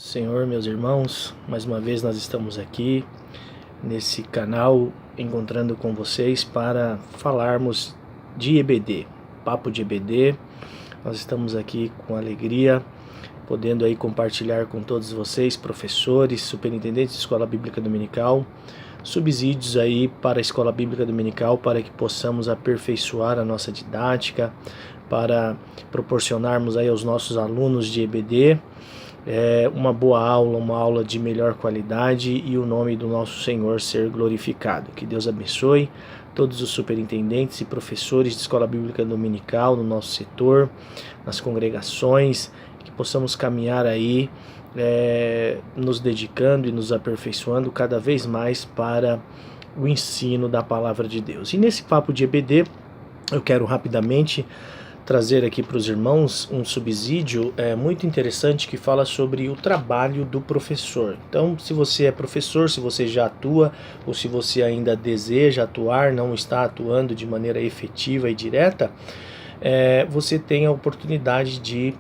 Senhor, meus irmãos, mais uma vez nós estamos aqui nesse canal encontrando com vocês para falarmos de EBD, papo de EBD. Nós estamos aqui com alegria, podendo aí compartilhar com todos vocês, professores, superintendentes de Escola Bíblica Dominical, subsídios aí para a Escola Bíblica Dominical para que possamos aperfeiçoar a nossa didática, para proporcionarmos aí aos nossos alunos de EBD uma boa aula, uma aula de melhor qualidade e o nome do nosso Senhor ser glorificado. Que Deus abençoe todos os superintendentes e professores de Escola Bíblica Dominical no nosso setor, nas congregações, que possamos caminhar aí nos dedicando e nos aperfeiçoando cada vez mais para o ensino da Palavra de Deus. E nesse papo de EBD, eu quero rapidamente trazer aqui para os irmãos um subsídio muito interessante que fala sobre o trabalho do professor. Então, se você é professor, se você já atua ou se você ainda deseja atuar, não está atuando de maneira efetiva e direta, você tem a oportunidade de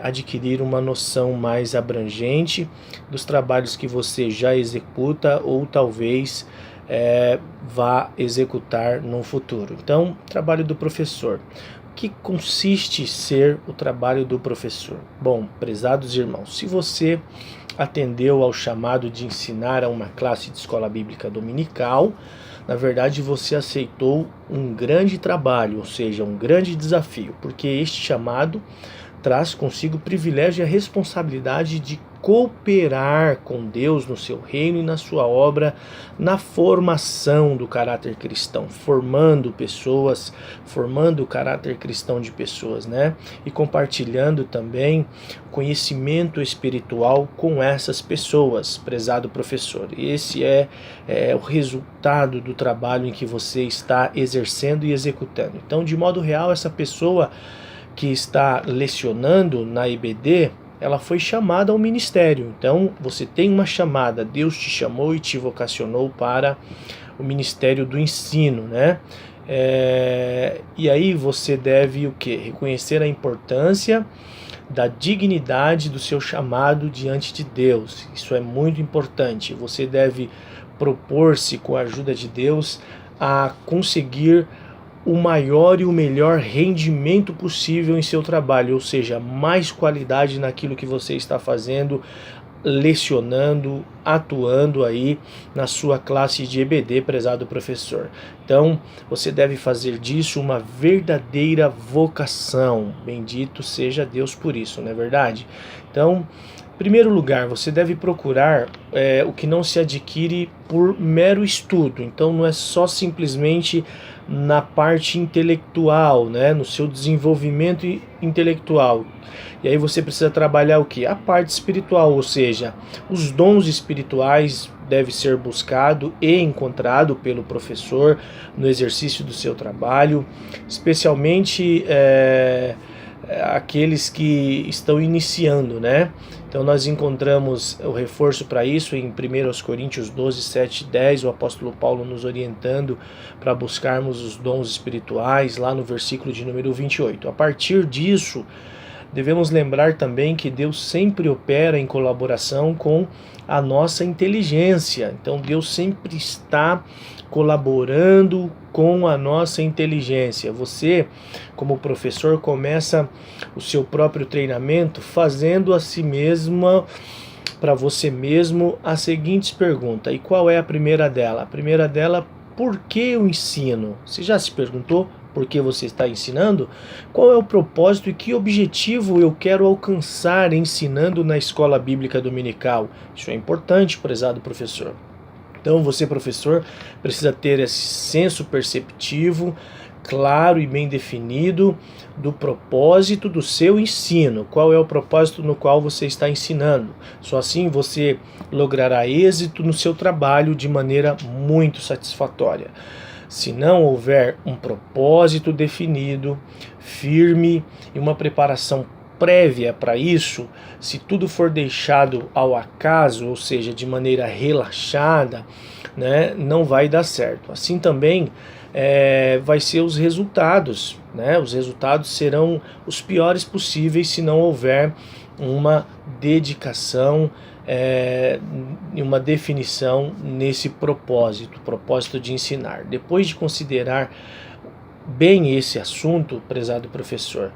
adquirir uma noção mais abrangente dos trabalhos que você já executa ou talvez vá executar no futuro. Então, trabalho do professor. O que consiste ser o trabalho do professor? Bom, prezados irmãos, se você atendeu ao chamado de ensinar a uma classe de escola bíblica dominical, na verdade você aceitou um grande trabalho, ou seja, um grande desafio, porque este chamado traz consigo o privilégio e a responsabilidade de cooperar com Deus no seu reino e na sua obra, na formação do caráter cristão, formando pessoas, formando o caráter cristão de pessoas, né? E compartilhando também conhecimento espiritual com essas pessoas, prezado professor. Esse é o resultado do trabalho em que você está exercendo e executando. Então, de modo real, essa pessoa que está lecionando na EBD, ela foi chamada ao ministério. Então, você tem uma chamada, Deus te chamou e te vocacionou para o ministério do ensino, né? E aí você deve o quê? Reconhecer a importância da dignidade do seu chamado diante de Deus. Isso é muito importante. Você deve propor-se, com a ajuda de Deus, a conseguir o maior e o melhor rendimento possível em seu trabalho, ou seja, mais qualidade naquilo que você está fazendo, lecionando, atuando aí na sua classe de EBD, prezado professor. Então, você deve fazer disso uma verdadeira vocação. Bendito seja Deus por isso, não é verdade? Então, em primeiro lugar, você deve procurar o que não se adquire por mero estudo. Então, não é só simplesmente na parte intelectual, né, no seu desenvolvimento intelectual. E aí você precisa trabalhar o que? A parte espiritual, ou seja, os dons espirituais devem ser buscado e encontrado pelo professor no exercício do seu trabalho, especialmente aqueles que estão iniciando, né? Então nós encontramos o reforço para isso em 1 Coríntios 12, 7 e 10, o apóstolo Paulo nos orientando para buscarmos os dons espirituais, lá no versículo de número 28. A partir disso, devemos lembrar também que Deus sempre opera em colaboração com a nossa inteligência. Então Deus sempre está colaborando com a nossa inteligência. Você, como professor, começa o seu próprio treinamento fazendo a si mesma, para você mesmo, as seguintes perguntas. E qual é a primeira dela? A primeira dela, por que eu ensino? Você já se perguntou por que você está ensinando? Qual é o propósito e que objetivo eu quero alcançar ensinando na escola bíblica dominical? Isso é importante, prezado professor. Então você, professor, precisa ter esse senso perceptivo, claro e bem definido do propósito do seu ensino. Qual é o propósito no qual você está ensinando? Só assim você logrará êxito no seu trabalho de maneira muito satisfatória. Se não houver um propósito definido, firme e uma preparação prévia para isso, se tudo for deixado ao acaso, ou seja, de maneira relaxada, né, não vai dar certo. Assim também vai ser os resultados, né? Os resultados serão os piores possíveis se não houver uma dedicação e uma definição nesse propósito de ensinar. Depois de considerar bem esse assunto, prezado professor,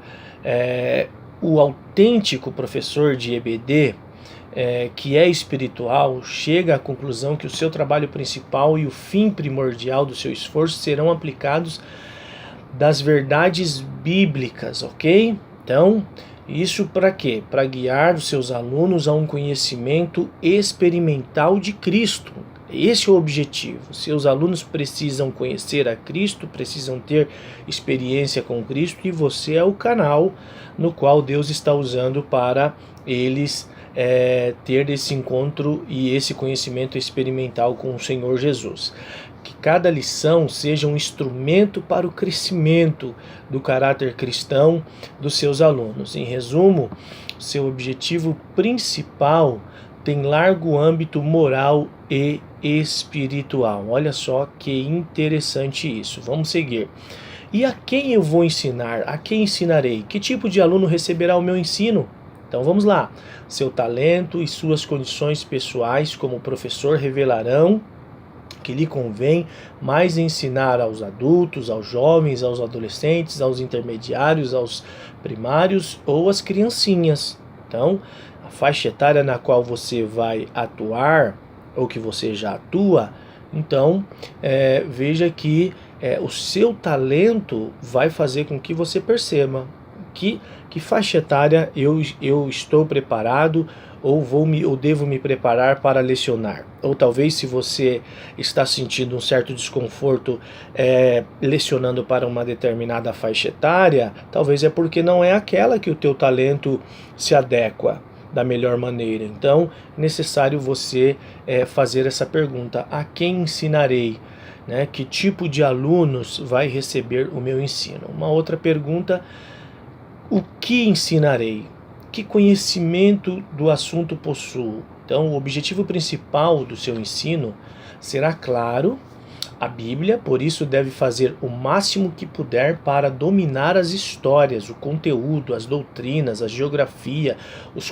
o autêntico professor de EBD, que é espiritual, chega à conclusão que o seu trabalho principal e o fim primordial do seu esforço serão aplicados das verdades bíblicas, ok? Então, isso para quê? Para guiar os seus alunos a um conhecimento experimental de Cristo. Esse é o objetivo. Seus alunos precisam conhecer a Cristo, precisam ter experiência com Cristo, e você é o canal no qual Deus está usando para eles ter esse encontro e esse conhecimento experimental com o Senhor Jesus. Que cada lição seja um instrumento para o crescimento do caráter cristão dos seus alunos. Em resumo, seu objetivo principal tem largo âmbito moral e espiritual. Olha só que interessante isso. Vamos seguir. E a quem eu vou ensinar? A quem ensinarei? Que tipo de aluno receberá o meu ensino? Então vamos lá. Seu talento e suas condições pessoais como professor revelarão que lhe convém mais ensinar aos adultos, aos jovens, aos adolescentes, aos intermediários, aos primários ou às criancinhas. Então, a faixa etária na qual você vai atuar, ou que você já atua, então veja que o seu talento vai fazer com que você perceba que faixa etária eu estou preparado, ou devo me preparar para lecionar. Ou talvez, se você está sentindo um certo desconforto lecionando para uma determinada faixa etária, talvez é porque não é aquela que o teu talento se adequa da melhor maneira. Então, é necessário você fazer essa pergunta: a quem ensinarei? Né? Que tipo de alunos vai receber o meu ensino? Uma outra pergunta: o que ensinarei? Que conhecimento do assunto possuo? Então, o objetivo principal do seu ensino será, claro, a Bíblia, por isso deve fazer o máximo que puder para dominar as histórias, o conteúdo, as doutrinas, a geografia, os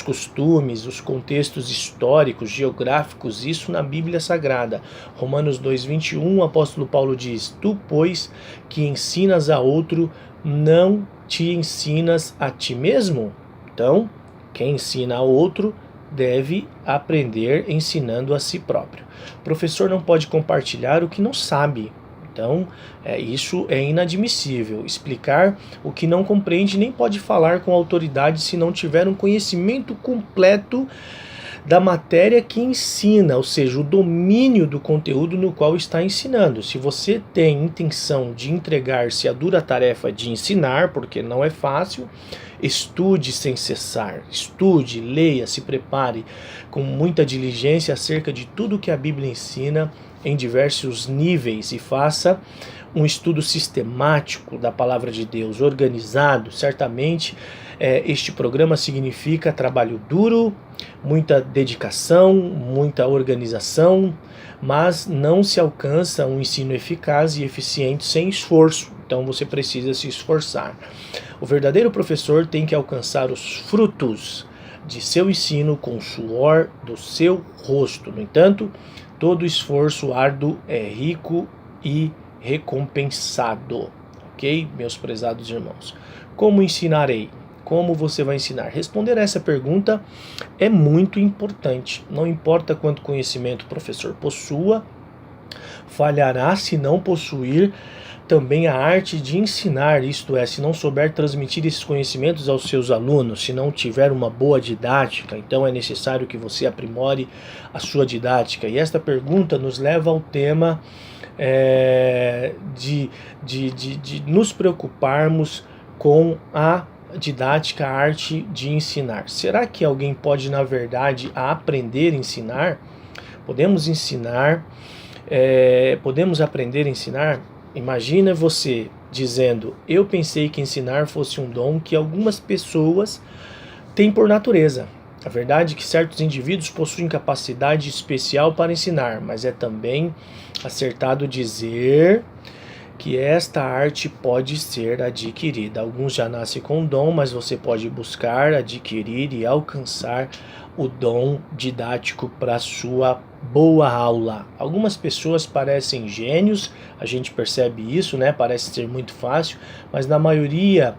costumes, os contextos históricos, geográficos, isso na Bíblia Sagrada. Romanos 2:21, o apóstolo Paulo diz: tu, pois, que ensinas a outro, não te ensinas a ti mesmo? Então, quem ensina a outro deve aprender ensinando a si próprio. O professor não pode compartilhar o que não sabe. Então, isso é inadmissível. Explicar o que não compreende, nem pode falar com autoridade se não tiver um conhecimento completo da matéria que ensina, ou seja, o domínio do conteúdo no qual está ensinando. Se você tem intenção de entregar-se à dura tarefa de ensinar, porque não é fácil, estude sem cessar, estude, leia, se prepare com muita diligência acerca de tudo que a Bíblia ensina em diversos níveis e faça um estudo sistemático da palavra de Deus, organizado. Certamente este programa significa trabalho duro, muita dedicação, muita organização, mas não se alcança um ensino eficaz e eficiente sem esforço. Então você precisa se esforçar. O verdadeiro professor tem que alcançar os frutos de seu ensino com o suor do seu rosto. No entanto, todo esforço árduo é rico e recompensado. Ok, meus prezados irmãos? Como ensinarei? Como você vai ensinar? Responder a essa pergunta é muito importante. Não importa quanto conhecimento o professor possua, falhará se não possuir também a arte de ensinar, isto é, se não souber transmitir esses conhecimentos aos seus alunos, se não tiver uma boa didática. Então é necessário que você aprimore a sua didática. E esta pergunta nos leva ao tema de nos preocuparmos com a didática, a arte de ensinar. Será que alguém pode, na verdade, aprender a ensinar? Podemos ensinar, podemos aprender a ensinar? Imagina você dizendo: eu pensei que ensinar fosse um dom que algumas pessoas têm por natureza. A verdade é que certos indivíduos possuem capacidade especial para ensinar, mas é também acertado dizer que esta arte pode ser adquirida. Alguns já nascem com o dom, mas você pode buscar, adquirir e alcançar o dom didático para sua boa aula. Algumas pessoas parecem gênios, a gente percebe isso, né? Parece ser muito fácil, mas na maioria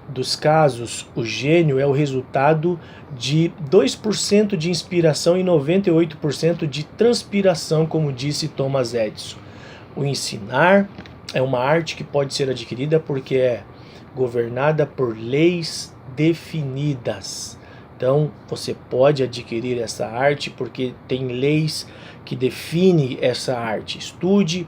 dos casos, o gênio é o resultado de 2% de inspiração e 98% de transpiração, como disse Thomas Edison. O ensinar é uma arte que pode ser adquirida porque é governada por leis definidas. Então, você pode adquirir essa arte porque tem leis que definem essa arte. Estude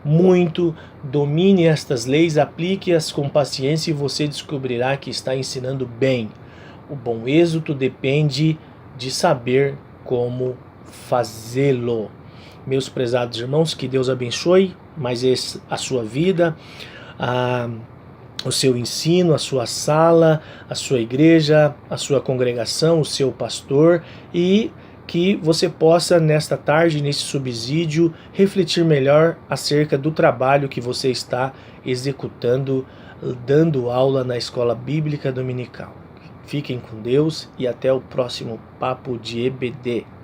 muito, domine estas leis, aplique-as com paciência e você descobrirá que está ensinando bem. O bom êxito depende de saber como fazê-lo. Meus prezados irmãos, que Deus abençoe mais a sua vida, o seu ensino, a sua sala, a sua igreja, a sua congregação, o seu pastor, e que você possa, nesta tarde, nesse subsídio, refletir melhor acerca do trabalho que você está executando, dando aula na Escola Bíblica Dominical. Fiquem com Deus e até o próximo Papo de EBD.